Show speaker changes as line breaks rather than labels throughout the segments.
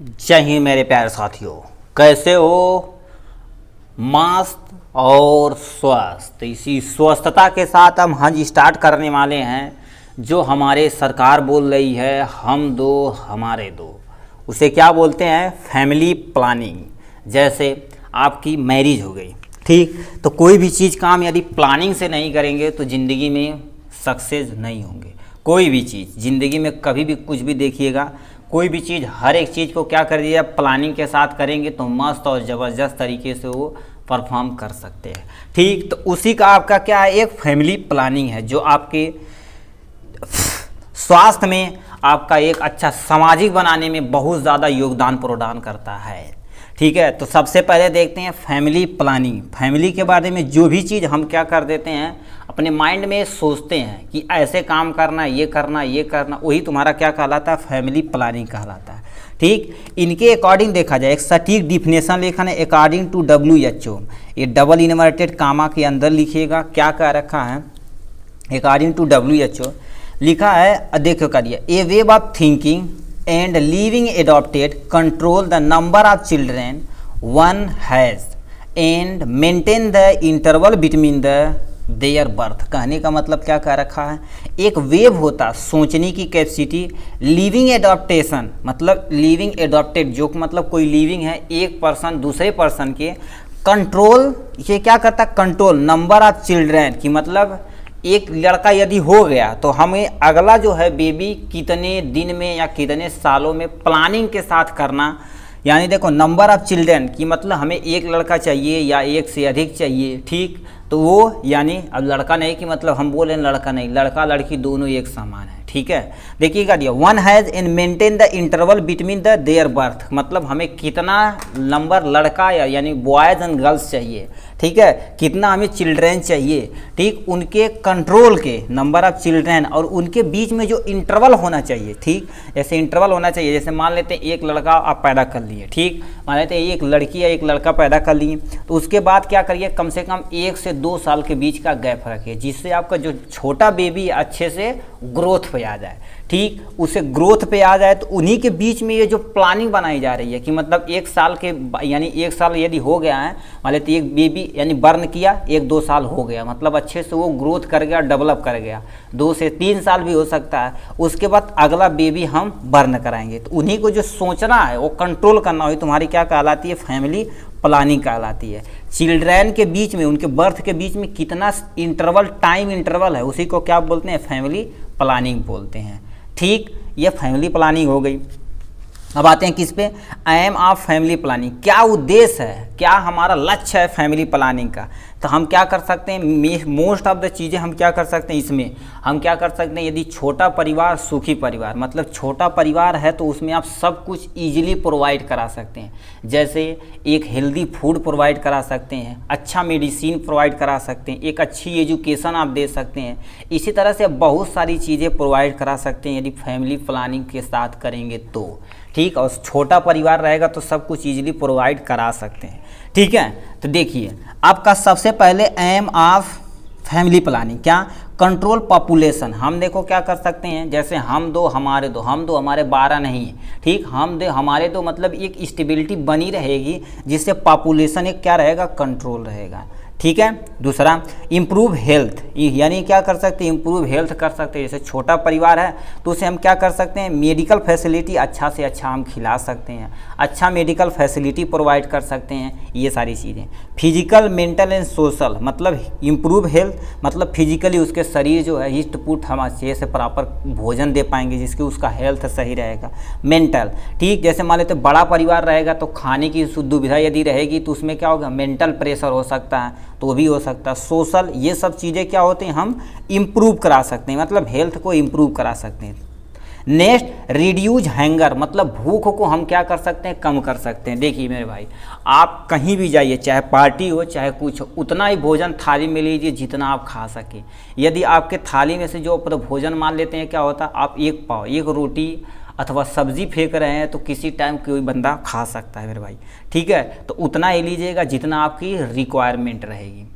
जय हिंद मेरे प्यारे साथियों, कैसे हो? मस्त और स्वस्थ। इसी स्वस्थता के साथ हम हज स्टार्ट करने वाले हैं। जो हमारे सरकार बोल रही है, हम दो हमारे दो, उसे क्या बोलते हैं? Family planning. जैसे आपकी मैरिज हो गई, ठीक, तो कोई भी चीज़ काम यदि प्लानिंग से नहीं करेंगे तो ज़िंदगी में सक्सेस नहीं होंगे। कोई भी चीज़ ज़िंदगी में कभी भी कुछ भी देखिएगा, कोई भी चीज़, हर एक चीज़ को क्या कर दिया, प्लानिंग के साथ करेंगे तो मस्त और ज़बरदस्त तरीके से वो परफॉर्म कर सकते हैं। ठीक, तो उसी का आपका क्या है, एक फैमिली प्लानिंग है जो आपके स्वास्थ्य में, आपका एक अच्छा सामाजिक बनाने में बहुत ज़्यादा योगदान प्रदान करता है। ठीक है, तो सबसे पहले देखते हैं फैमिली प्लानिंग। फैमिली के बारे में जो भी चीज़ हम क्या कर देते हैं, अपने माइंड में सोचते हैं कि ऐसे काम करना, ये करना, ये करना, वही तुम्हारा क्या कहलाता है? फैमिली प्लानिंग कहलाता है। ठीक, इनके अकॉर्डिंग देखा जाए, एक सटीक डिफिनेशन लिखा है अकॉर्डिंग टू WHO। ये डबल इन्वर्टेड कामा के अंदर लिखिएगा, क्या कह रखा है अकॉर्डिंग टू WHO। लिखा है, देखो करिए, a way of thinking and living adopted control the number of children one has and maintain the interval between their birth। कहने का मतलब क्या कह रखा है, एक वेव होता सोचने की कैपेसिटी, लिविंग एडॉप्टेशन मतलब लिविंग एडॉप्टेड, जो मतलब कोई लिविंग है, एक पर्सन दूसरे पर्सन के कंट्रोल, ये क्या करता है? कंट्रोल नंबर ऑफ चिल्ड्रेन की, मतलब एक लड़का यदि हो गया तो हमें अगला जो है बेबी कितने दिन में या कितने सालों में प्लानिंग के साथ करना। यानी देखो, नंबर ऑफ चिल्ड्रन की मतलब हमें एक लड़का चाहिए या एक से अधिक चाहिए। ठीक, तो वो यानी अब लड़का नहीं कि मतलब हम बोले लड़का नहीं, लड़का लड़की दोनों एक समान है। ठीक है, देखिएगा दिया, one has in maintain the interval between the there birth, मतलब हमें कितना नंबर लड़का यानी बॉयज़ एंड गर्ल्स चाहिए। ठीक है, कितना हमें चिल्ड्रेन चाहिए। ठीक, उनके कंट्रोल के नंबर ऑफ चिल्ड्रेन और उनके बीच में जो इंटरवल होना चाहिए। ठीक, जैसे इंटरवल होना चाहिए, जैसे मान लेते हैं एक लड़का आप पैदा कर लिए, ठीक, मान लेते हैं एक लड़की या एक लड़का पैदा कर लिए, तो उसके बाद क्या करिए, कम से कम 1 से 2 साल के बीच का गैप रखिए, जिससे आपका जो छोटा बेबी अच्छे से ग्रोथ पे आ जाए। ठीक, उसे ग्रोथ पे आ जाए, तो उन्हीं के बीच में ये जो प्लानिंग बनाई जा रही है कि मतलब 1 साल के यानी 1 साल यदि हो गया है, मान लेते एक बेबी यानी बर्न किया, 1-2 साल हो गया, मतलब अच्छे से वो ग्रोथ कर गया, डेवलप कर गया, 2 से 3 साल भी हो सकता है, उसके बाद अगला बेबी हम बर्न कराएंगे। तो उन्हीं को जो सोचना है, वो कंट्रोल करना हो, तुम्हारी क्या कहलाती है? फैमिली प्लानिंग कहलाती है। चिल्ड्रन के बीच में, उनके बर्थ के बीच में कितना इंटरवल, टाइम इंटरवल है, उसी को क्या बोलते हैं? फैमिली प्लानिंग बोलते हैं। ठीक, ये फैमिली प्लानिंग हो गई। अब आते हैं किस पे? Aim of family planning. क्या उद्देश्य है, क्या हमारा लक्ष्य है फैमिली प्लानिंग का? तो हम क्या कर सकते हैं, मोस्ट ऑफ द चीज़ें हम क्या कर सकते हैं इसमें, हम क्या कर सकते हैं, यदि छोटा परिवार सुखी परिवार, मतलब छोटा परिवार है तो उसमें आप सब कुछ ईजिली प्रोवाइड करा सकते हैं। जैसे एक हेल्दी फूड प्रोवाइड करा सकते हैं, अच्छा मेडिसिन प्रोवाइड करा सकते हैं, एक अच्छी एजुकेशन आप दे सकते हैं। इसी तरह से बहुत सारी चीज़ें प्रोवाइड करा सकते हैं यदि फैमिली प्लानिंग के साथ करेंगे तो। ठीक, और छोटा परिवार रहेगा तो सब कुछ ईजिली प्रोवाइड करा सकते हैं। ठीक है, तो देखिए आपका सबसे पहले एम ऑफ फैमिली प्लानिंग क्या? Control population. हम देखो क्या कर सकते हैं, जैसे हम दो हमारे दो, हम दो हमारे 12 नहीं है। ठीक, हम दो हमारे दो, मतलब एक स्टेबिलिटी बनी रहेगी, जिससे पॉपुलेशन एक क्या रहेगा? कंट्रोल रहेगा। ठीक है, दूसरा इम्प्रूव हेल्थ, यानी क्या कर सकते हैं? इम्प्रूव हेल्थ कर सकते हैं। जैसे छोटा परिवार है तो उसे हम क्या कर सकते हैं? मेडिकल फैसिलिटी अच्छा से अच्छा हम खिला सकते हैं, अच्छा मेडिकल फैसिलिटी प्रोवाइड कर सकते हैं, ये सारी चीज़ें। फिजिकल, मेंटल एंड सोशल, मतलब इम्प्रूव हेल्थ, मतलब फिजिकली उसके शरीर जो है हिस्ट पुट हम अच्छे से प्रॉपर भोजन दे पाएंगे जिसके उसका हेल्थ सही रहेगा। मेंटल, ठीक, जैसे मान लेते बड़ा परिवार रहेगा तो खाने की दुविधा यदि रहेगी तो उसमें क्या होगा? मेंटल प्रेशर हो सकता है, तो भी हो सकता है। सोशल, ये सब चीज़ें क्या होती हैं? हम इम्प्रूव करा सकते हैं, मतलब हेल्थ को इम्प्रूव करा सकते हैं। नेक्स्ट, रिड्यूज हैंगर, मतलब भूख को हम क्या कर सकते हैं? कम कर सकते हैं। देखिए मेरे भाई, आप कहीं भी जाइए, चाहे पार्टी हो चाहे कुछ हो, उतना ही भोजन थाली में लीजिए जितना आप खा सकें। यदि आपके थाली में से जो भोजन मान लेते हैं, क्या होता है, आप एक पाव, एक रोटी अथवा सब्जी फेंक रहे हैं तो किसी टाइम कोई बंदा खा सकता है मेरे भाई। ठीक है, तो उतना ही लीजिएगा जितना आपकी रिक्वायरमेंट रहेगी।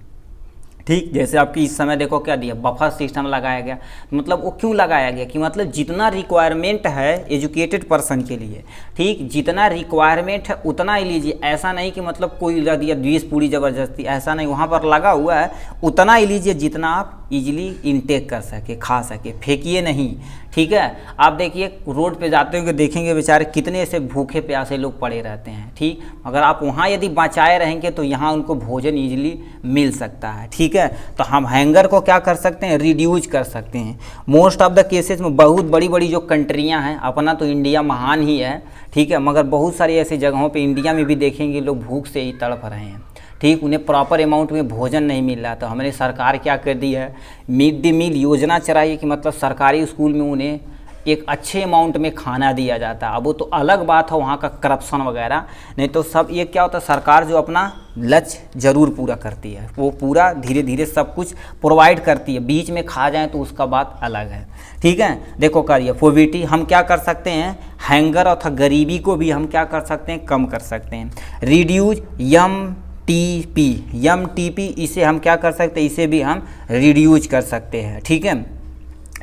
ठीक, जैसे आपकी इस समय देखो क्या दिया, बफर सिस्टम लगाया गया। मतलब वो क्यों लगाया गया कि मतलब जितना रिक्वायरमेंट है एजुकेटेड पर्सन के लिए, ठीक, जितना रिक्वायरमेंट है उतना ही लीजिए। ऐसा नहीं कि मतलब कोई लगा दिया 20 पूरी ज़बरदस्ती, ऐसा नहीं, वहाँ पर लगा हुआ है उतना ही लीजिए जितना आप इजीली इनटेक कर सके, खा सके, फेंकिए नहीं। ठीक है, आप देखिए रोड पे जाते हुए देखेंगे बेचारे कितने ऐसे भूखे प्यासे लोग पड़े रहते हैं। ठीक, अगर आप वहाँ यदि बचाए रहेंगे तो यहाँ उनको भोजन ईजिली मिल सकता है। ठीक है, तो हम हैंगर को क्या कर सकते हैं, रिड्यूज कर सकते हैं। मोस्ट ऑफ द केसेस में बहुत बड़ी बड़ी जो कंट्रियाँ हैं, अपना तो इंडिया महान ही है, ठीक है, मगर बहुत सारी ऐसी जगहों पे इंडिया में भी देखेंगे लोग भूख से ही तड़प रहे हैं। ठीक, उन्हें प्रॉपर अमाउंट में भोजन नहीं मिल रहा। तो हमारी सरकार क्या कर दी है, मिड डे मील योजना चलाई कि मतलब सरकारी स्कूल में उन्हें एक अच्छे अमाउंट में खाना दिया जाता है। अब वो तो अलग बात है वहाँ का करप्शन वगैरह, नहीं तो सब ये क्या होता है, सरकार जो अपना लक्ष्य ज़रूर पूरा करती है, वो पूरा धीरे धीरे सब कुछ प्रोवाइड करती है। बीच में खा जाए तो उसका बात अलग है। ठीक है, देखो करिए पॉवर्टी हम क्या कर सकते हैं, हैंगर अथवा गरीबी को भी हम क्या कर सकते हैं, कम कर सकते हैं। रिड्यूज MTP इसे हम क्या कर सकते हैं, इसे भी हम रिड्यूज कर सकते हैं। ठीक है,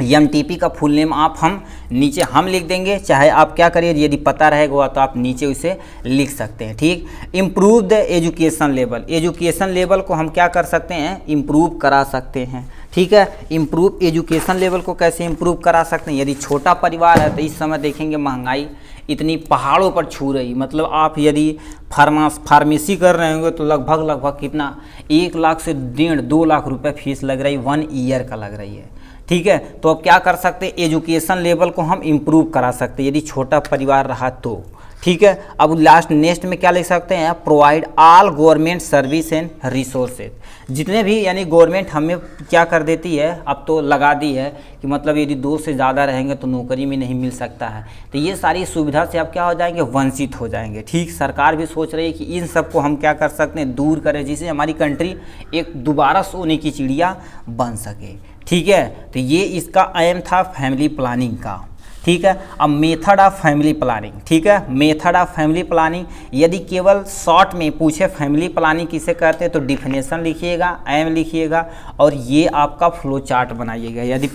MTP का फुल नेम आप हम नीचे हम लिख देंगे, चाहे आप क्या करिए यदि पता रहेगा तो आप नीचे उसे लिख सकते हैं। ठीक, improve the education level, education level को हम क्या कर सकते हैं, इम्प्रूव करा सकते हैं। ठीक है, इम्प्रूव एजुकेशन लेवल को कैसे इम्प्रूव करा सकते हैं, यदि छोटा परिवार है तो इस समय देखेंगे महंगाई इतनी पहाड़ों पर छू रही, मतलब आप यदि फार्मेसी कर रहे होंगे तो लगभग कितना 1 लाख से 1.5-2 लाख रुपए फीस लग रही, 1 ईयर का लग रही है। ठीक है, तो अब क्या कर सकते हैं, एजुकेशन लेवल को हम इम्प्रूव करा सकते हैं यदि छोटा परिवार रहा तो। ठीक है, अब लास्ट नेक्स्ट में क्या लिख सकते हैं, provide all government service and resources, जितने भी यानी गवर्नमेंट हमें क्या कर देती है, अब तो लगा दी है कि मतलब यदि 2 से ज़्यादा रहेंगे तो नौकरी में नहीं मिल सकता है, तो ये सारी सुविधा से आप क्या हो जाएंगे, वंचित हो जाएंगे। ठीक, सरकार भी सोच रही है कि इन सब को हम क्या कर सकते हैं, दूर करें, जिससे हमारी कंट्री एक दोबारा सोने की चिड़िया बन सके। ठीक है, तो ये इसका एम था फैमिली प्लानिंग का। ठीक है, अब मेथड ऑफ फैमिली प्लानिंग। ठीक है, मेथड ऑफ फैमिली प्लानिंग यदि केवल शॉर्ट में पूछे फैमिली प्लानिंग किसे कहते हैं तो डिफिनेशन लिखिएगा, एम लिखिएगा और ये आपका फ्लो चार्ट बनाइएगा। यदि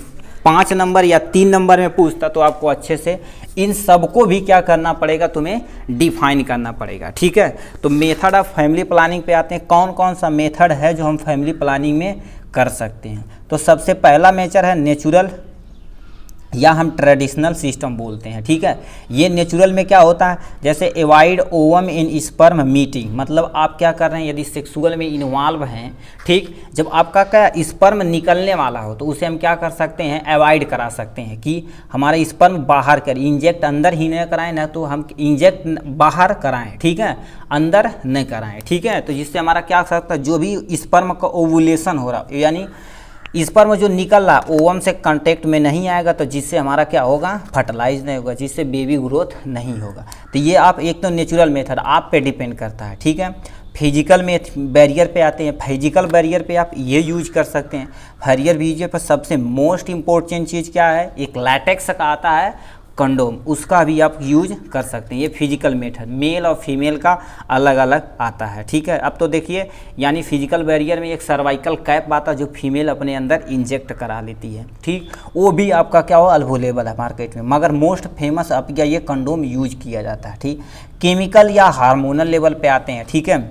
5 नंबर या 3 नंबर में पूछता तो आपको अच्छे से इन सबको भी क्या करना पड़ेगा, तुम्हें डिफाइन करना पड़ेगा। ठीक है, तो मेथड ऑफ फैमिली प्लानिंग पे आते हैं, कौन कौन सा मेथड है जो हम फैमिली प्लानिंग में कर सकते हैं। तो सबसे पहला मेथड है नेचुरल या हम ट्रेडिशनल सिस्टम बोलते हैं। ठीक है, ये नेचुरल में क्या होता है, जैसे अवॉइड ओवम इन स्पर्म मीटिंग, मतलब आप क्या कर रहे हैं यदि सेक्सुअल में इन्वॉल्व हैं, ठीक, जब आपका क्या स्पर्म निकलने वाला हो तो उसे हम क्या कर सकते हैं, अवॉइड करा सकते हैं कि हमारा स्पर्म बाहर कर, इंजेक्ट अंदर ही न कराएं ना, तो हम इंजेक्ट बाहर कराएं, ठीक है, अंदर न कराएं। ठीक है, तो जिससे हमारा क्या हो सकता है, जो भी स्पर्म का ओवुलेशन हो रहा यानी स्पर्म जो निकल रहा ओवम से कांटेक्ट में नहीं आएगा, तो जिससे हमारा क्या होगा, फर्टिलाइज नहीं होगा, जिससे बेबी ग्रोथ नहीं होगा। तो ये आप एक तो नेचुरल मेथड आप पे डिपेंड करता है। ठीक है, फिजिकल में बैरियर पे आते हैं, फिजिकल बैरियर पे आप ये यूज कर सकते हैं। बैरियर पर सबसे मोस्ट इम्पोर्टेंट चीज़ क्या है, एक लैटेक्स का आता है कंडोम, उसका भी आप यूज कर सकते हैं। ये फिजिकल मेथड मेल और फीमेल का अलग अलग आता है। ठीक है, अब तो देखिए यानी फिजिकल बैरियर में एक सर्वाइकल कैप आता है जो फीमेल अपने अंदर इंजेक्ट करा लेती है। ठीक, वो भी आपका क्या हो, अवेलेबल है मार्केट में, मगर मोस्ट फेमस अब क्या ये कंडोम यूज किया जाता है। ठीक, केमिकल या हार्मोनल लेवल पे आते हैं। ठीक है,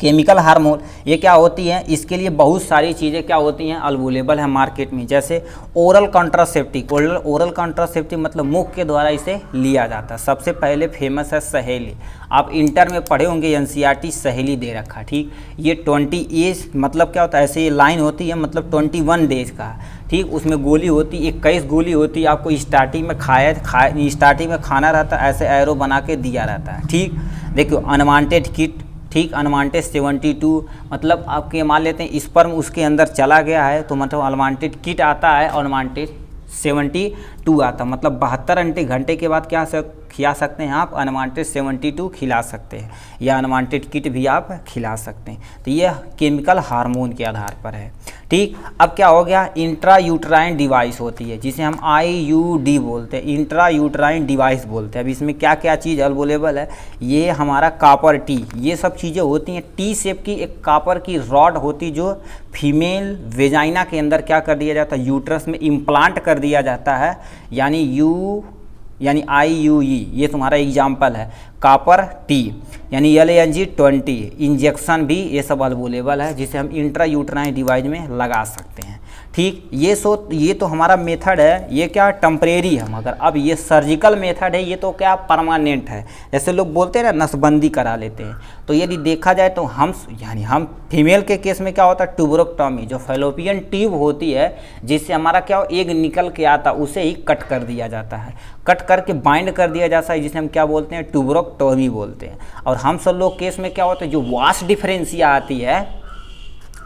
केमिकल हार्मोन ये क्या होती हैं, इसके लिए बहुत सारी चीज़ें क्या होती हैं, अवेलेबल है मार्केट में, जैसे ओरल कॉन्ट्रासेप्टिव। ओरल कॉन्ट्रासेप्टिव मतलब मुख के द्वारा इसे लिया जाता है। सबसे पहले फेमस है सहेली, आप इंटर में पढ़े होंगे, NCERT सहेली दे रखा। ठीक, ये 20 एज मतलब क्या होता है, ऐसे ये लाइन होती है मतलब 21 डेज का। ठीक, उसमें गोली होती 21 गोली होती, आपको स्टार्टिंग में स्टार्टिंग में खाना रहता है, ऐसे एरो बना के दिया रहता है। ठीक, देखियो अनवांटेड किट, ठीक, अनवांटेड 72 मतलब आपके मान लेते हैं स्पर्म उसके अंदर चला गया है तो मतलब अनवांटेड किट आता है, अनवांटेड 72 आता, मतलब 72 घंटे के बाद क्या खिला सकते हैं आप अनवांटेड 72 खिला सकते हैं, या अनवांटेड किट भी आप खिला सकते हैं। तो ये केमिकल हार्मोन के आधार पर है। ठीक, अब क्या हो गया, इंट्रा यूट्राइन डिवाइस होती है जिसे हम IUD बोलते हैं, इंट्रा यूट्राइन डिवाइस बोलते हैं। अब इसमें क्या क्या चीज़ अवेलेबल है, ये हमारा कापर टी, ये सब चीज़ें होती हैं। टी शेप की एक कापर की रॉड होती जो फीमेल वेजाइना के अंदर क्या कर दिया जाता है, यूट्रस में इम्प्लांट कर दिया जाता है, यानी IUE, ये तुम्हारा एग्जाम्पल है। कापर टी यानी LNG-20 इंजेक्शन भी ये सब अवेलेबल है जिसे हम इंट्रा यूट्राइन डिवाइस में लगा सकते हैं। ठीक, ये तो हमारा मेथड है, ये क्या टेम्परेरी है, मगर अब ये सर्जिकल मेथड है, ये तो क्या परमानेंट है। जैसे लोग बोलते हैं ना, नसबंदी करा लेते हैं। तो यदि देखा जाए तो हम फीमेल के केस में क्या होता है, ट्यूबरोक्टोमी, जो फैलोपियन ट्यूब होती है जिससे हमारा क्या एग निकल के आता, उसे ही कट कर दिया जाता है, कट करके बाइंड कर दिया जाता है, जिसे हम क्या बोलते हैं, ट्यूबरोक्टोमी बोलते हैं। और हम सब लोग केस में क्या होता है, जो वास डिफरेंशिया आती है,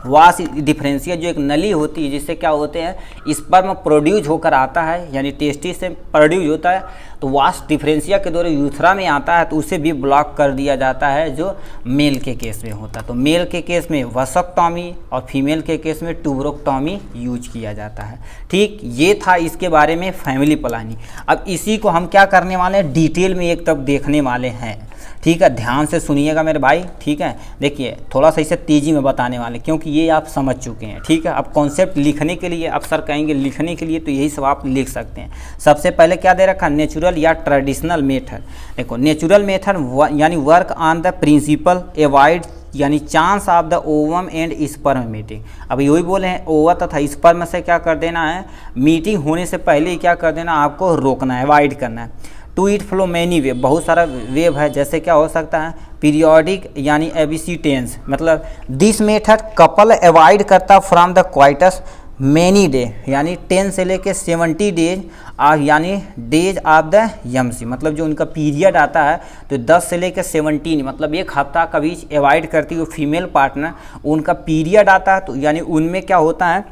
वास डिफरेंशिया जो एक नली होती है जिससे क्या होते हैं, स्पर्म प्रोड्यूस होकर आता है, यानी टेस्टिस से प्रोड्यूस होता है, तो वास डिफरेंशिया के द्वारा यूथ्रा में आता है, तो उसे भी ब्लॉक कर दिया जाता है जो मेल के केस में होता है। तो मेल के केस में वसक्टॉमी और फीमेल के केस में ट्यूबरोक्टॉमी यूज किया जाता है। ठीक, ये था इसके बारे में फैमिली प्लानिंग। अब इसी को हम क्या करने वाले हैं, डिटेल में एक तब देखने वाले हैं। ठीक है, ध्यान से सुनिएगा मेरे भाई। ठीक है, देखिए थोड़ा सा इसे तेज़ी में बताने वाले, क्योंकि ये आप समझ चुके हैं। ठीक है, अब कॉन्सेप्ट लिखने के लिए, अक्सर कहेंगे लिखने के लिए, तो यही सब आप लिख सकते हैं। सबसे पहले क्या दे रखा, नेचुरल या ट्रेडिशनल मेथड। देखो, नेचुरल मेथड यानी work on the principle avoid यानी chance of the ovum and sperm meeting. अब यही बोले हैं, ओवा तथा स्पर्म से क्या कर देना है, मीटिंग होने से पहले ही क्या कर देना, आपको रोकना है, अवॉइड करना है। To it flow many wave, बहुत सारा वेव है, जैसे क्या हो सकता है, पीरियोडिक यानी ABC टेंस, मतलब दिस मेथड कपल अवॉइड करता from the coitus many day, यानी 10 से लेके 70 डेज यानी डेज ऑफ द यमसी, मतलब जो उनका पीरियड आता है तो 10 से लेकर 17 मतलब एक हफ्ता का बीच अवॉइड करती है फीमेल पार्टनर, उनका पीरियड आता है, तो यानी उनमें क्या होता है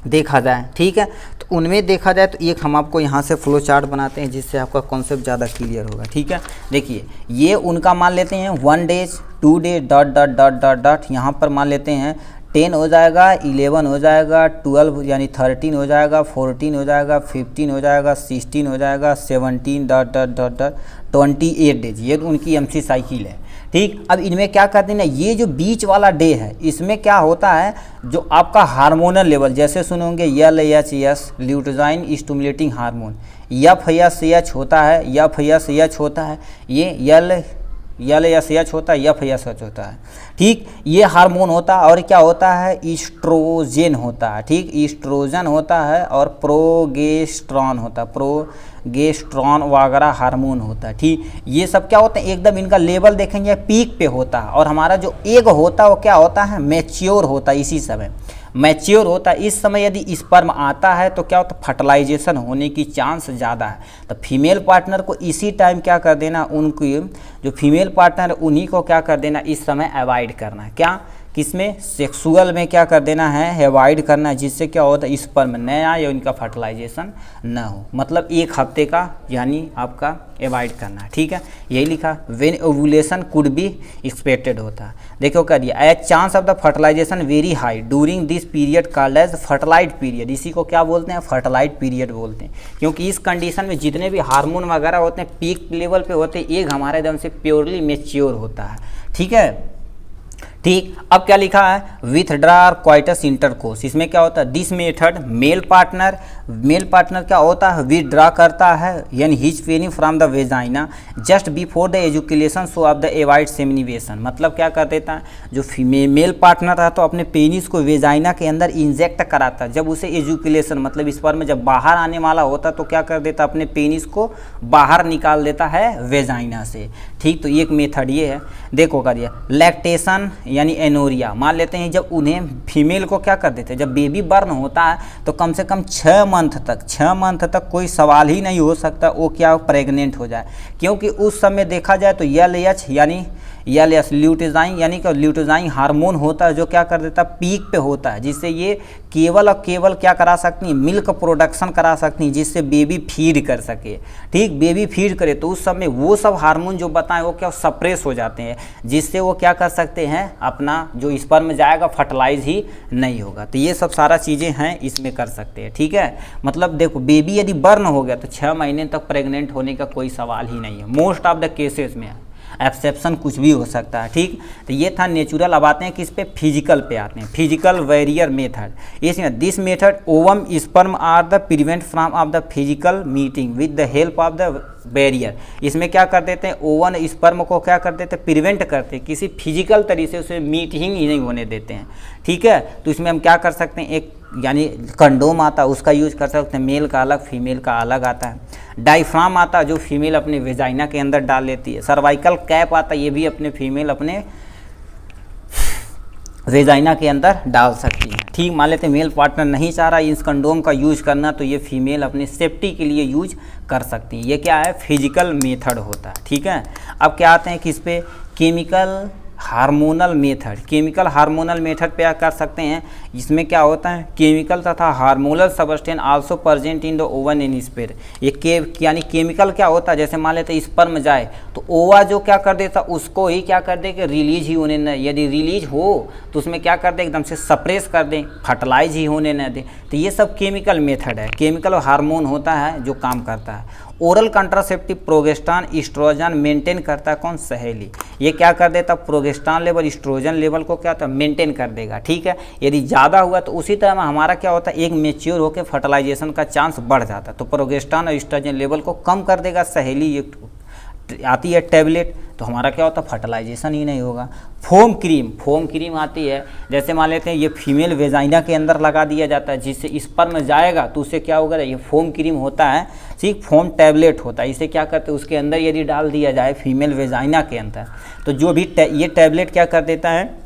देखा जाए। ठीक है, तो उनमें देखा जाए तो एक हम आपको यहाँ से फ्लो चार्ट बनाते हैं जिससे आपका कॉन्सेप्ट ज़्यादा क्लियर होगा। ठीक है, देखिए ये उनका मान लेते हैं 1 days 2 day dot dot dot dot dot, यहाँ पर मान लेते हैं 10 हो जाएगा, 11 हो जाएगा, 12 यानी 13 हो जाएगा, 14 हो जाएगा, 15 हो जाएगा, 16 हो जाएगा, 17 dot dot dot dot 28 days, ये तो उनकी MC साइकिल है। ठीक, अब इनमें क्या करते हैं ना, ये जो बीच वाला डे है इसमें क्या होता है, जो आपका हार्मोनल लेवल, जैसे सुनोगे LHS ल्यूटेजाइन स्टिमुलेटिंग हार्मोन, FSH होता है, FSH होता है, ये LHS होता है, FSH होता है। ठीक, ये हार्मोन होता है, और क्या होता है, ईस्ट्रोजन होता है। ठीक, ईस्ट्रोजन होता है और प्रोगेस्ट्रॉन होता है, प्रोगेस्ट्रॉन वगैरह हार्मोन होता है। ठीक, ये सब क्या होते हैं, एकदम इनका लेवल देखेंगे पीक पे होता है, और हमारा जो एग होता है वो क्या होता है, मैच्योर होता है, इसी समय मैच्योर होता है। इस समय यदि स्पर्म आता है तो क्या होता है, फर्टिलाइजेशन होने की चांस ज़्यादा है। तो फीमेल पार्टनर को इसी टाइम क्या कर देना, उनकी जो फीमेल पार्टनर उन्हीं को क्या कर देना, इस समय अवॉइड करना है। क्या, किसमें, सेक्सुअल में क्या कर देना है, अवॉइड करना है, जिससे क्या होता है, स्पर्म न आए या उनका फर्टिलाइजेशन न हो, मतलब एक हफ्ते का यानी आपका अवॉइड करना है। ठीक है, यही लिखा, when ovulation could be expected होता है। देखो क्या दिया, as chance of the fertilization very high during this period called as fertilize period, इसी को क्या बोलते हैं, फर्टिलाइज पीरियड बोलते हैं, क्योंकि इस कंडीशन में जितने भी हार्मोन वगैरह होते हैं पीक लेवल पे होते हैं, एग हमारे एकदम से प्योरली मेच्योर होता है। ठीक है, ठीक, अब क्या लिखा है, विथड्रॉ क्वाइटस इंटरकोर्स, इसमें क्या होता है, दिस मेथड मेल पार्टनर क्या होता है, विथड्रॉ करता है यानी his penis from the vagina just before the education so of the avoid insemination, मतलब क्या कर देता है, जो फीमेल पार्टनर है तो अपने पेनिस को वेजाइना के अंदर इंजेक्ट कराता है, जब उसे एजुकेशन मतलब स्पर्म जब बाहर आने वाला होता तो क्या कर देता, अपने पेनिस को बाहर निकाल देता है वेजाइना से। ठीक, तो एक मेथड ये है। देखो करिए, लैक्टेशन यानी एनोरिया, मान लेते हैं जब उन्हें फीमेल को क्या कर देते हैं, जब बेबी बर्न होता है तो कम से कम 6 मंथ तक कोई सवाल ही नहीं हो सकता वो क्या प्रेग्नेंट हो जाए, क्योंकि उस समय देखा जाए तो LH यानी यस ल्यूटिजाइन यानी कि ल्यूटिजाइन हार्मोन होता है जो क्या कर देता है पीक पे होता है, जिससे ये केवल और केवल क्या करा सकती हैं मिल्क प्रोडक्शन करा सकती हैं, जिससे बेबी फीड कर सके। ठीक, बेबी फीड करे तो उस समय वो सब हार्मोन जो बताएं वो क्या सप्रेस हो जाते हैं, जिससे वो क्या कर सकते हैं अपना जो स्पर्म जाएगा फर्टिलाइज ही नहीं होगा। तो ये सब सारा चीज़ें हैं इसमें कर सकते हैं। ठीक है, मतलब देखो बेबी यदि बर्न हो गया तो 6 महीने तक प्रेग्नेंट होने का कोई सवाल ही नहीं है, मोस्ट ऑफ द केसेस में। एक्सेप्शन कुछ भी हो सकता है। ठीक, तो ये था नेचुरल। अब आते हैं किस पे, फिजिकल पे आते हैं, फिजिकल बैरियर मेथड। इसमें this method ovum sperm are the prevent from of the physical meeting with the help of the barrier. इसमें क्या कर देते हैं ओवन स्पर्म को क्या कर देते हैं प्रिवेंट करते हैं, किसी फिजिकल तरीके से उसे मीटिंग ही नहीं होने देते हैं। ठीक है, तो इसमें हम क्या कर सकते हैं, एक यानी कंडोम आता है उसका यूज कर सकते हैं, मेल का अलग फीमेल का अलग आता है। डायफ्राम आता है जो फीमेल अपने वेजाइना के अंदर डाल लेती है। सर्वाइकल कैप आता है ये भी अपने फीमेल अपने वेजाइना के अंदर डाल सकती है। ठीक, मान लेते हैं मेल पार्टनर नहीं चाह रहा इस कंडोम का यूज करना, तो ये फीमेल अपनी सेफ्टी के लिए यूज कर सकती है। ये क्या है, फिजिकल मेथड होता है। ठीक है, अब क्या आते हैं किस पे, chemical hormonal method. Chemical hormonal method पे क्या कर सकते हैं, इसमें क्या होता है केमिकल तथा hormonal substance also present in the oven in spare. ये यानी केमिकल क्या होता है, जैसे मान लेते हैं स्पर्म जाए तो ओवा जो क्या कर देता उसको ही क्या कर दे कि रिलीज ही होने न, यदि रिलीज हो तो उसमें क्या कर दे एकदम से सप्रेस कर दें, फर्टिलाइज ही होने न दे। तो ये सब केमिकल मेथड है, केमिकल हार्मोन होता है जो काम करता है। ओरल कंट्रासेप्टिव प्रोगेस्टान इस्ट्रोजन मेंटेन करता है कौन, सहेली। ये क्या कर देता प्रोगेस्टान लेवल इस्ट्रोजन लेवल को क्या होता है मेंटेन कर देगा। ठीक है, यदि ज़्यादा हुआ तो उसी तरह हमारा क्या होता है एक मेच्योर होकर फर्टिलाइजेशन का चांस बढ़ जाता है, तो प्रोगेस्टान और इस्ट्रोजन लेवल को कम कर देगा। सहेली ये आती है टैबलेट, तो हमारा क्या होता है फर्टिलाइजेशन ही नहीं होगा। फोम क्रीम आती है, जैसे मान लेते हैं ये फीमेल वेजाइना के अंदर लगा दिया जाता है, जिससे स्पर्म जाएगा तो उससे क्या होगा, ये फोम क्रीम होता है, ठीक फोम टैबलेट होता है। इसे क्या करते हैं उसके अंदर यदि डाल दिया जाए फीमेल वेजाइना के अंदर, तो जो भी ये टैबलेट क्या कर देता है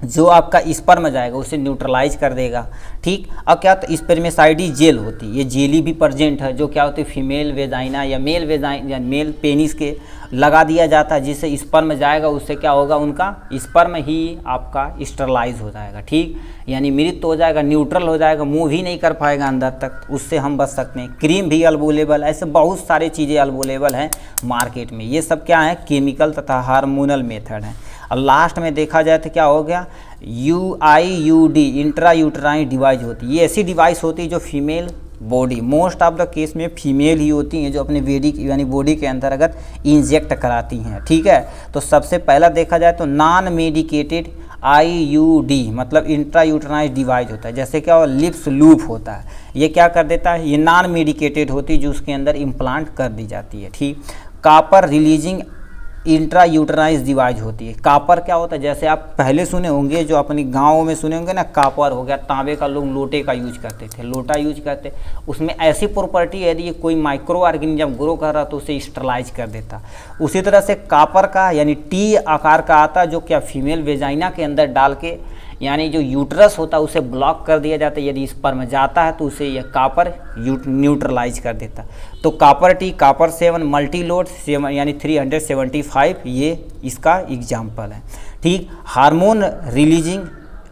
जो आपका स्पर्म जाएगा उसे न्यूट्रलाइज कर देगा। ठीक, अब क्या तो स्पर्मेसाइडी जेल होती है, ये जेली भी प्रेजेंट है जो क्या होती है फीमेल वेजाइना या मेल वेजाइना या मेल पेनिस के लगा दिया जाता है, जिससे स्पर्म जाएगा उससे क्या होगा उनका स्पर्म ही आपका स्टरलाइज हो जाएगा। ठीक, यानी मृत हो जाएगा, न्यूट्रल हो जाएगा, मूव ही नहीं कर पाएगा अंदर तक, उससे हम बच सकते हैं। क्रीम भी अवेलेबल, ऐसे बहुत सारे चीज़ें अवेलेबल हैं मार्केट में। ये सब क्या है केमिकल तथा हार्मोनल मेथड है। और लास्ट में देखा जाए तो क्या हो गया UIUD इंट्रा यूटराइन डिवाइस होती है। ये ऐसी डिवाइस होती है जो female body most of the case में फीमेल ही होती हैं जो अपने यानी बॉडी के अंतर्गत इंजेक्ट कराती हैं। ठीक है, तो सबसे पहला देखा जाए तो नॉन मेडिकेटेड IUD मतलब इंट्रा यूटराइन डिवाइस होता है। जैसे क्या हो लिप्स लूप होता है, ये क्या कर देता है ये नॉन मेडिकेटेड होती है जो उसके अंदर इम्प्लांट कर दी जाती है। ठीक, कॉपर रिलीजिंग इंट्रा यूटराइज डिवाइस होती है। कॉपर क्या होता है, जैसे आप पहले सुने होंगे जो अपनी गाँव में सुने होंगे ना, कॉपर हो गया तांबे का, लोग लोटे का यूज करते थे, लोटा यूज करते, उसमें ऐसी प्रॉपर्टी है यदि कोई माइक्रो ऑर्गेनिज्म ग्रो कर रहा तो उसे स्टरलाइज कर देता। उसी तरह से कॉपर का यानी टी आकार का आता है जो क्या फीमेल वेजाइना के अंदर डाल के यानी जो यूट्रस होता है उसे ब्लॉक कर दिया जाता है, यदि स्पर्म जाता है तो उसे यह कॉपर न्यूट्रलाइज कर देता। तो कॉपर टी, कॉपर 7 मल्टीलोड 7 यानी 375 ये इसका एग्जाम्पल है। ठीक, हार्मोन रिलीजिंग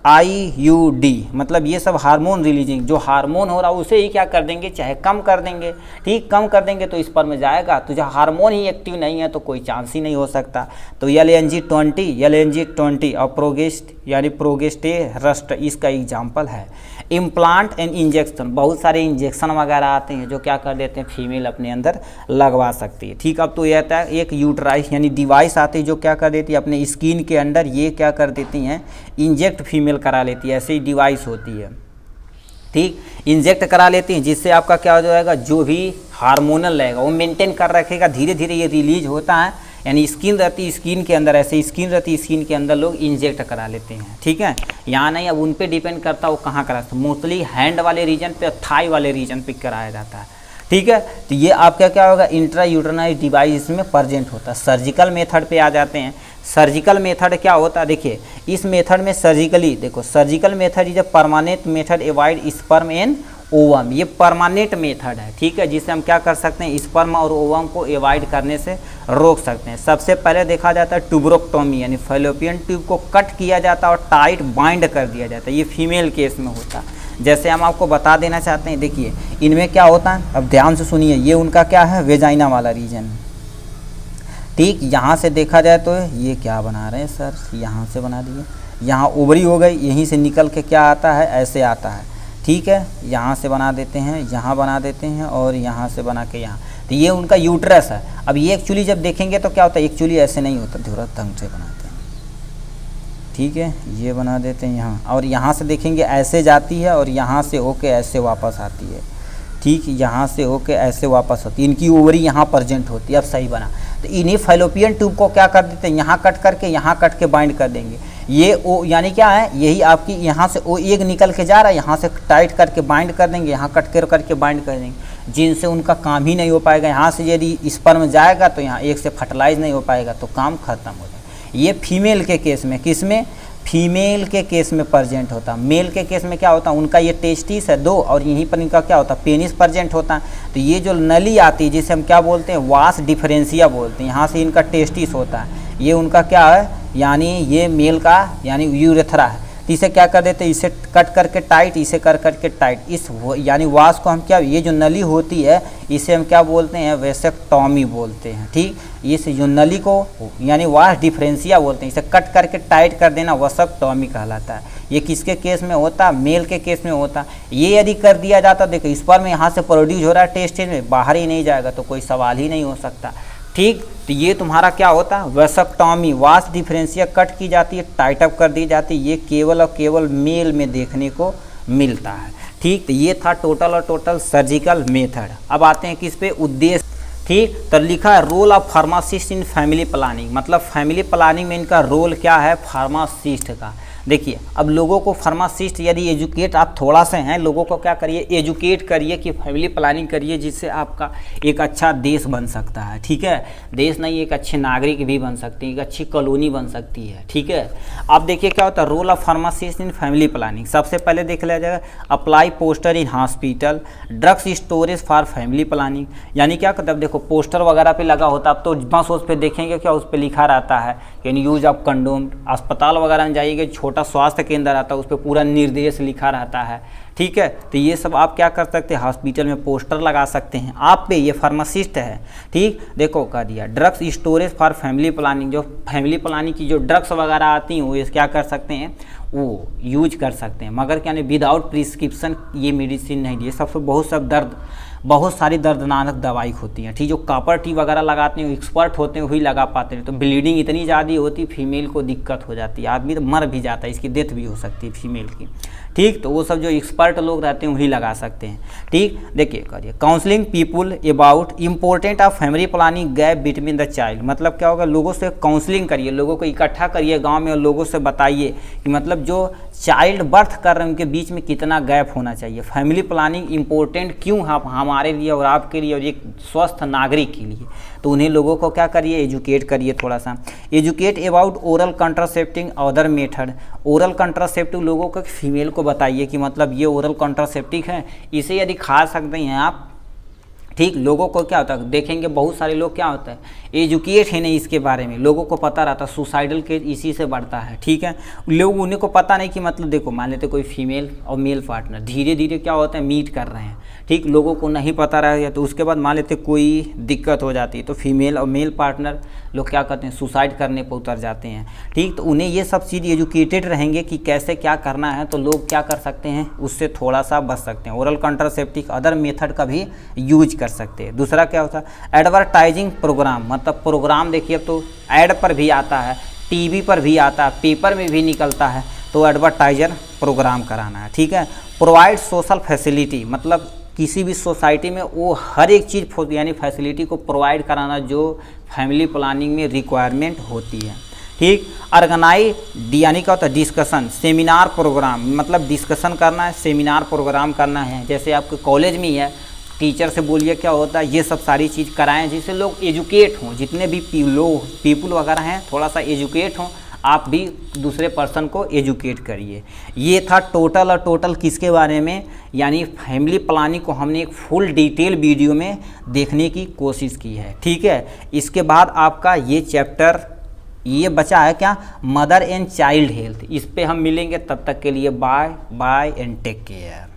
IUD मतलब ये सब हार्मोन रिलीजिंग, जो हार्मोन हो रहा है उसे ही क्या कर देंगे चाहे कम कर देंगे। ठीक, कम कर देंगे तो स्पर्म जाएगा, तो जब हार्मोन ही एक्टिव नहीं है तो कोई चांस ही नहीं हो सकता। तो LNG20 और प्रोगेस्ट यानी प्रोगेस्टेरस्ट इसका एग्जाम्पल है। इम्प्लांट एंड इंजेक्शन, बहुत सारे इंजेक्शन वगैरह आते हैं जो क्या कर देते हैं फीमेल अपने अंदर लगवा सकती है। ठीक, अब तो यह आता है एक यूट्राइस यानी डिवाइस आती है जो क्या कर देती है अपने स्किन के अंदर ये क्या कर देती हैं इंजेक्ट फीमेल करा लेती है, ऐसी डिवाइस होती है। ठीक, इंजेक्ट करा लेती हैं जिससे आपका क्या हो जाएगा जो भी हार्मोनल रहेगा वो मेंटेन कर रखेगा, धीरे धीरे ये रिलीज होता है। यानी स्किन रहती है स्किन के अंदर, ऐसे स्किन रहती है स्किन के अंदर लोग इंजेक्ट करा लेते हैं। ठीक है, यहाँ नहीं, अब उन पे डिपेंड करता है वो कहाँ कराते हैं, मोस्टली हैंड वाले रीजन पे, थाई वाले रीजन पे कराया जाता है। ठीक है, तो ये आपका क्या होगा इंट्रा यूटरनाइज डिवाइस इसमें प्रेजेंट होता है। सर्जिकल मेथड पे आ जाते हैं। सर्जिकल मेथड क्या होता है, देखिए इस मेथड में surgical method is a permanent method avoid sperm and ovum, ये परमानेंट मेथड है, ठीक है, जिससे हम क्या कर सकते हैं, स्पर्म और ओवम को एवॉइड करने से रोक सकते हैं। सबसे पहले देखा जाता है ट्यूबरोक्टोमी, यानी फैलोपियन ट्यूब को कट किया जाता है और टाइट बाइंड कर दिया जाता है। ये फीमेल केस में होता है। जैसे हम आपको बता देना चाहते हैं, देखिए इनमें क्या होता है, अब ध्यान से सुनिए, ये उनका क्या है, वेजाइना वाला रीजन, ठीक। यहाँ से देखा जाए तो ये क्या बना रहे हैं सर, यहाँ से बना दिए, यहाँ ओवरी हो गई, यहीं से निकल के क्या आता है, ऐसे आता है, ठीक है। यहाँ से बना देते हैं, यहाँ बना देते हैं, और यहाँ से बना के यहाँ, तो ये उनका यूट्रस है। अब ये एक्चुअली जब देखेंगे तो क्या होता है, एक्चुअली ऐसे नहीं होता, थोड़ा ढंग से बनाते हैं, ठीक है, ये बना देते हैं यहाँ, और यहाँ से देखेंगे ऐसे जाती है और यहाँ से होके ऐसे वापस आती है, ठीक, यहाँ से होके ऐसे वापस होती है। इनकी ओवरी यहाँ प्रेजेंट होती है। अब सही बना, तो इन्हीं फैलोपियन ट्यूब को क्या कर देते हैं, यहाँ कट करके यहाँ कट के बाइंड कर देंगे। ये ओ यानी क्या है, यही आपकी यहाँ से ओ एक निकल के जा रहा है, यहाँ से टाइट करके बाइंड कर देंगे, यहाँ कट करके बाइंड कर देंगे, जिनसे उनका काम ही नहीं हो पाएगा। यहाँ से यदि स्पर्म जाएगा तो यहाँ एक से फर्टिलाइज नहीं हो पाएगा, तो काम खत्म हो जाएगा। ये फीमेल के केस में, किस में, फीमेल के केस में प्रेजेंट होता है। मेल के केस में क्या होता है, उनका ये टेस्टिस है 2 और यहीं पर इनका क्या होता है, पेनिस प्रेजेंट होता है। तो ये जो नली आती है जिसे हम क्या बोलते हैं, वास डिफरेंशिया बोलते हैं, यहाँ से इनका टेस्टिस होता है, ये उनका क्या है, यानी ये मेल का यानी यूरेथ्रा है। तो इसे क्या कर देते हैं, इसे कट करके टाइट, इसे कर करके टाइट, इस यानी वास को हम क्या, ये जो नली होती है इसे हम क्या बोलते हैं, वेसेक्टोमी बोलते हैं, ठीक। इस जो नली को यानी वास डिफरेंशिया बोलते हैं, इसे कट करके टाइट कर देना वेसेक्टोमी कहलाता है। ये किसके केस में होता है, मेल के केस में होता है। ये यदि कर दिया जाता, देखो स्पर्म यहाँ से प्रोड्यूस हो रहा है टेस्टिस में, बाहर ही नहीं जाएगा तो कोई सवाल ही नहीं हो सकता, ठीक। तो ये तुम्हारा क्या होता है, वेसेक्टोमी, वास डिफरेंशिया कट की जाती है, टाइटअप कर दी जाती है। ये केवल और केवल मेल में देखने को मिलता है, ठीक। तो ये था टोटल सर्जिकल मेथड। अब आते हैं किस पे, उद्देश्य, ठीक। तो लिखा है role of pharmacist in family planning, मतलब फैमिली प्लानिंग में इनका रोल क्या है, फार्मासिस्ट का। देखिए अब लोगों को फार्मासिस्ट यदि एजुकेट आप थोड़ा सा हैं, लोगों को क्या करिए, एजुकेट करिए कि फैमिली प्लानिंग करिए, जिससे आपका एक अच्छा देश बन सकता है, ठीक है। देश नहीं, एक अच्छे नागरिक भी बन सकते हैं, एक अच्छी कॉलोनी बन सकती है, ठीक है। अब देखिए क्या होता है, role of pharmacist in family planning. सबसे पहले देख लिया जाएगा, apply poster in hospital, drugs storage for family planning, यानी क्या करते हैं, देखो पोस्टर वगैरह पे लगा होता है, अब तो बस उस पर देखेंगे क्या, उस पर लिखा रहता है यानी यूज ऑफ कंडोम। अस्पताल वगैरह में जाइएगा, छोटा स्वास्थ्य केंद्र आता है, उस पर पूरा निर्देश लिखा रहता है, ठीक है। तो ये सब आप क्या कर सकते हैं, हॉस्पिटल में पोस्टर लगा सकते हैं। आप पे ये फार्मासिस्ट है, ठीक। देखो कह दिया drugs storage for family planning, जो फैमिली प्लानिंग की जो ड्रग्स वगैरह आती हैं वो क्या कर सकते हैं, वो यूज कर सकते हैं, मगर क्या नहीं, विदाउट प्रिस्क्रिप्शन ये मेडिसिन नहीं दी। सबसे बहुत सारी दर्दनाक दवाई होती हैं, ठीक। जो कॉपर टी वगैरह लगाते हैं, एक्सपर्ट होते हैं वही लगा पाते हैं, तो ब्लीडिंग इतनी ज़्यादा होती, फीमेल को दिक्कत हो जाती है, आदमी तो मर भी जाता है, इसकी डेथ भी हो सकती है फीमेल की, ठीक। तो वो सब जो एक्सपर्ट लोग रहते हैं वही लगा सकते हैं, ठीक। देखिए करिए counselling people about important of family planning gap between the child, मतलब क्या होगा, लोगों से काउंसलिंग करिए, लोगों को इकट्ठा करिए गाँव में और लोगों से बताइए कि मतलब जो चाइल्ड बर्थ कर रहे हैं उनके बीच में कितना गैप होना चाहिए, फैमिली प्लानिंग इंपॉर्टेंट क्यों है हमारे लिए और आपके लिए और एक स्वस्थ नागरिक के लिए। तो उन्हें लोगों को क्या करिए, एजुकेट करिए, थोड़ा सा educate about oral contraceptive other method. Oral contraceptive लोगों को फीमेल को बताइए कि मतलब ये ओरल कंट्रासेप्टिव है, इसे यदि खा सकते हैं आप, ठीक। लोगों को क्या होता है, देखेंगे बहुत सारे लोग क्या होता है, एजुकेट है नहीं इसके बारे में, लोगों को पता रहता है सुसाइडल केस इसी से बढ़ता है, ठीक है। लोग उन्हें को पता नहीं कि मतलब देखो मान लेते कोई फीमेल और मेल पार्टनर धीरे धीरे क्या होता है मीट कर रहे हैं, ठीक। लोगों को नहीं पता रहेगा तो उसके बाद मान लेते कोई दिक्कत हो जाती है, तो फीमेल और मेल पार्टनर लोग क्या करते हैं, सुसाइड करने पर उतर जाते हैं, ठीक। तो उन्हें ये सब चीज़ एजुकेटेड रहेंगे कि कैसे क्या करना है, तो लोग क्या कर सकते हैं, उससे थोड़ा सा बच सकते हैं। ओरल कंट्रासेप्टिव अदर मेथड का भी यूज कर सकते हैं। दूसरा क्या होता है, एडवर्टाइजिंग प्रोग्राम, मतलब प्रोग्राम देखिए अब तो ऐड पर भी आता है, टीवी पर भी आता है, पेपर में भी निकलता है, तो एडवर्टाइजर प्रोग्राम कराना है, ठीक है। प्रोवाइड सोशल फैसिलिटी, मतलब किसी भी सोसाइटी में वो हर एक चीज़ यानी फैसिलिटी को प्रोवाइड कराना जो फैमिली प्लानिंग में रिक्वायरमेंट होती है, ठीक। ऑर्गेनाइज यानी क्या होता है, डिस्कशन सेमिनार प्रोग्राम, मतलब डिस्कशन करना है, सेमिनार प्रोग्राम करना है, जैसे आपके कॉलेज में ही है, टीचर से बोलिए क्या होता है, ये सब सारी चीज़ कराएं जिससे लोग एजुकेट हों, जितने भी पीपुल वगैरह हैं थोड़ा सा एजुकेट हों, आप भी दूसरे पर्सन को एजुकेट करिए। ये था टोटल और टोटल किसके बारे में, यानी फैमिली प्लानिंग को हमने एक फुल डिटेल वीडियो में देखने की कोशिश की है। ठीक है, इसके बाद आपका ये चैप्टर ये बचा है क्या, मदर एंड चाइल्ड हेल्थ, इस पे हम मिलेंगे। तब तक के लिए bye bye and take care.